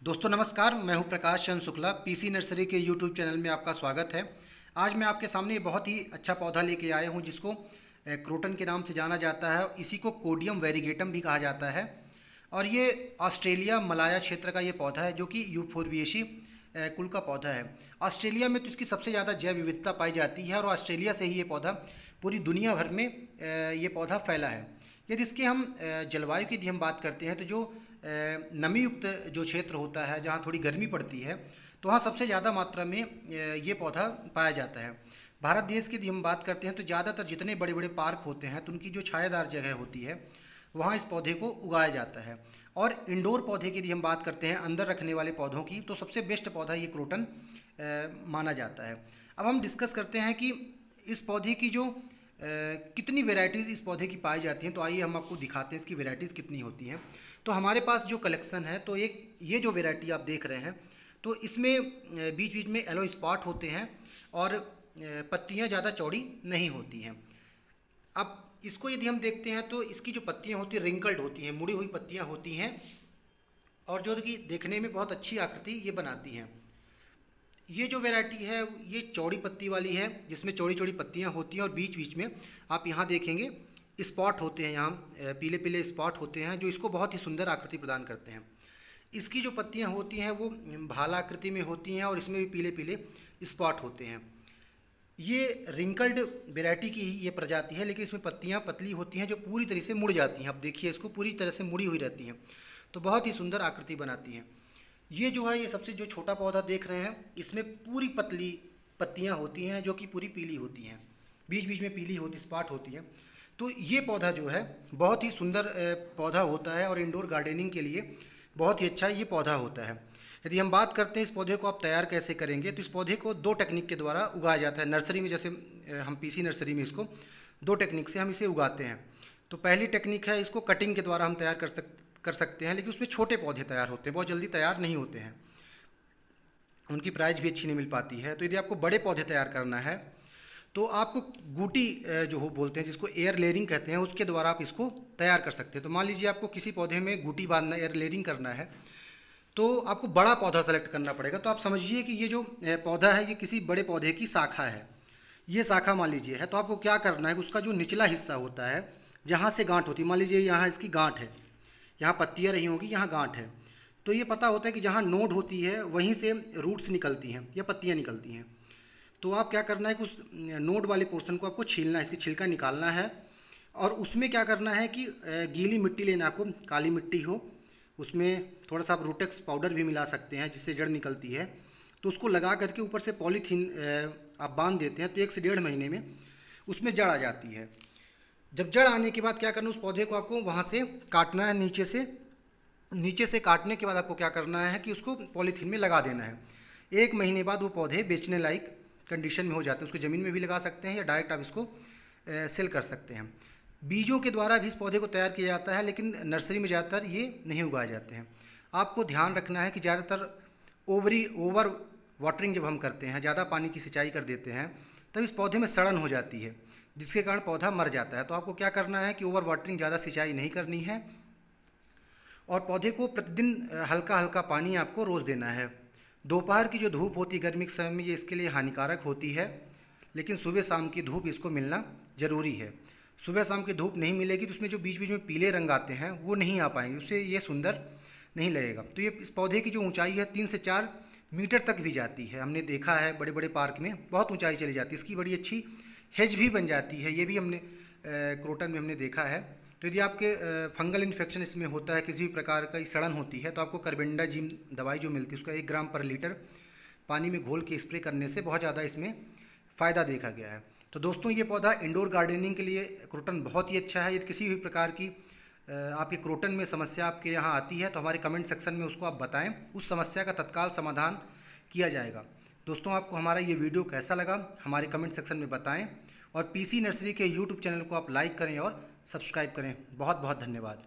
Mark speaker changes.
Speaker 1: दोस्तों नमस्कार, मैं हूं प्रकाश चंद्र शुक्ला। पीसी नर्सरी के यूट्यूब चैनल में आपका स्वागत है। आज मैं आपके सामने बहुत ही अच्छा पौधा लेके आया हूं जिसको क्रोटन के नाम से जाना जाता है। इसी को कोडियम वेरिगेटम भी कहा जाता है और ये ऑस्ट्रेलिया मलाया क्षेत्र का ये पौधा है जो कि यूफोरबिएसी कुल का पौधा है। ऑस्ट्रेलिया में तो इसकी सबसे ज़्यादा जैव विविधता पाई जाती है और ऑस्ट्रेलिया से ही ये पौधा पूरी दुनिया भर में ये पौधा फैला है। यदि इसके हम जलवायु की यदि हम बात करते हैं तो जो नमी युक्त जो क्षेत्र होता है जहाँ थोड़ी गर्मी पड़ती है तो वहाँ सबसे ज़्यादा मात्रा में ये पौधा पाया जाता है। भारत देश की यदि हम बात करते हैं तो ज़्यादातर जितने बड़े बड़े पार्क होते हैं तो उनकी जो छायादार जगह होती है वहाँ इस पौधे को उगाया जाता है। और इंडोर पौधे की यदि हम बात करते हैं अंदर रखने वाले पौधों की तो सबसे बेस्ट पौधा ये क्रोटन माना जाता है। अब हम डिस्कस करते हैं कि इस पौधे की जो कितनी वेराइटीज़ इस पौधे की पाई जाती हैं, तो आइए हम आपको दिखाते हैं इसकी वेराइटीज़ कितनी होती हैं। तो हमारे पास जो कलेक्शन है तो एक ये जो वेराइटी आप देख रहे हैं तो इसमें बीच बीच में येलो स्पॉट होते हैं और पत्तियां ज़्यादा चौड़ी नहीं होती हैं। अब इसको यदि हम देखते हैं तो इसकी जो पत्तियां होती हैं रिंकल्ड होती हैं, मुड़ी हुई पत्तियां होती हैं और जो कि देखने में बहुत अच्छी आकृति ये बनाती हैं। ये जो वैरायटी है ये चौड़ी पत्ती वाली है जिसमें चौड़ी चौड़ी पत्तियां होती हैं और बीच बीच में आप यहाँ देखेंगे स्पॉट होते हैं, यहाँ पीले पीले स्पॉट होते हैं जो इसको बहुत ही सुंदर आकृति प्रदान करते हैं। इसकी जो पत्तियां होती हैं वो भाला आकृति में होती हैं और इसमें भी पीले पीले स्पॉट होते हैं। ये रिंकल्ड वैरायटी की ही ये प्रजाति है लेकिन इसमें पत्तियां पतली होती हैं जो पूरी तरह से मुड़ जाती हैं। आप देखिए इसको पूरी तरह से मुड़ी हुई रहती हैं तो बहुत ही सुंदर आकृति बनाती हैं। ये जो है ये सबसे जो छोटा पौधा देख रहे हैं इसमें पूरी पतली पत्तियां होती हैं जो कि पूरी पीली होती हैं, बीच बीच में पीली होती स्पॉट होती हैं। तो ये पौधा जो है बहुत ही सुंदर पौधा होता है और इंडोर गार्डनिंग के लिए बहुत ही अच्छा ये पौधा होता है। यदि हम बात करते हैं इस पौधे को आप तैयार कैसे करेंगे तो इस पौधे को दो टेक्निक के द्वारा उगाया जाता है नर्सरी में। जैसे हम पीसी नर्सरी में इसको दो टेक्निक से हम इसे उगाते हैं। तो पहली टेक्निक है इसको कटिंग के द्वारा हम तैयार कर सकते हैं लेकिन उसमें छोटे पौधे तैयार होते हैं, बहुत जल्दी तैयार नहीं होते हैं, उनकी प्राइस भी अच्छी नहीं मिल पाती है। तो यदि आपको बड़े पौधे तैयार करना है तो आपको गूटी जो हो बोलते हैं जिसको एयर लेयरिंग कहते हैं उसके द्वारा आप इसको तैयार कर सकते हैं। तो मान लीजिए आपको किसी पौधे में गूटी बांधना एयर लेयरिंग करना है तो आपको बड़ा पौधा सेलेक्ट करना पड़ेगा। तो आप समझिए कि ये जो पौधा है ये किसी बड़े पौधे की शाखा है, ये शाखा मान लीजिए है। तो आपको क्या करना है, उसका जो निचला हिस्सा होता है जहाँ से गांठ होती है, मान लीजिए यहाँ इसकी गांठ है, यहाँ पत्तियाँ रही होंगी, यहाँ गांठ है, तो ये पता होता है कि जहाँ नोड होती है वहीं से रूट्स निकलती हैं या पत्तियाँ निकलती हैं। तो आप क्या करना है कि उस नोड वाले पोर्शन को आपको छीलना है, इसकी छिलका निकालना है और उसमें क्या करना है कि गीली मिट्टी लेना, आपको काली मिट्टी हो, उसमें थोड़ा सा आप रूटेक्स पाउडर भी मिला सकते हैं जिससे जड़ निकलती है। तो उसको लगा करके ऊपर से पॉलीथीन आप बांध देते हैं तो 1 से 1.5 महीने में उसमें जड़ आ जाती है। जब जड़ आने के बाद क्या करना, उस पौधे को आपको वहाँ से काटना है, नीचे से काटने के बाद आपको क्या करना है कि उसको पॉलीथीन में लगा देना है। 1 महीने बाद वो पौधे बेचने लायक कंडीशन में हो जाते हैं। उसको ज़मीन में भी लगा सकते हैं या डायरेक्ट आप इसको सेल कर सकते हैं। बीजों के द्वारा भी इस पौधे को तैयार किया जाता है लेकिन नर्सरी में ज़्यादातर ये नहीं उगाए जाते हैं। आपको ध्यान रखना है कि ज़्यादातर ओवर वाटरिंग जब हम करते हैं, ज़्यादा पानी की सिंचाई कर देते हैं, तब इस पौधे में सड़न हो जाती है जिसके कारण पौधा मर जाता है। तो आपको क्या करना है कि ओवर वाटरिंग, ज़्यादा सिंचाई नहीं करनी है और पौधे को प्रतिदिन हल्का हल्का पानी आपको रोज़ देना है। दोपहर की जो धूप होती है गर्मी के समय में ये इसके लिए हानिकारक होती है लेकिन सुबह शाम की धूप इसको मिलना ज़रूरी है। सुबह शाम की धूप नहीं मिलेगी तो उसमें जो बीच बीच में पीले रंग आते हैं वो नहीं आ पाएंगे, उससे ये सुंदर नहीं लगेगा। तो ये इस पौधे की जो ऊंचाई है 3 से 4 मीटर तक भी जाती है, हमने देखा है बड़े बड़े पार्क में बहुत ऊंचाई चली जाती है। इसकी बड़ी अच्छी हेज भी बन जाती है, ये भी हमने क्रोटन में हमने देखा है। तो यदि आपके फंगल इन्फेक्शन इसमें होता है, किसी भी प्रकार का सड़न होती है, तो आपको कार्बेंडाजिम दवाई जो मिलती है उसका 1 ग्राम पर लीटर पानी में घोल के स्प्रे करने से बहुत ज़्यादा इसमें फ़ायदा देखा गया है। तो दोस्तों ये पौधा इंडोर गार्डनिंग के लिए क्रोटन बहुत ही अच्छा है। यदि किसी भी प्रकार की आपके क्रोटन में समस्या आपके यहाँ आती है तो हमारे कमेंट सेक्शन में उसको आप बताएं, उस समस्या का तत्काल समाधान किया जाएगा। दोस्तों आपको हमारा ये वीडियो कैसा लगा हमारे कमेंट सेक्शन में बताएं और पीसी नर्सरी के यूट्यूब चैनल को आप लाइक करें और सब्सक्राइब करें। बहुत बहुत धन्यवाद।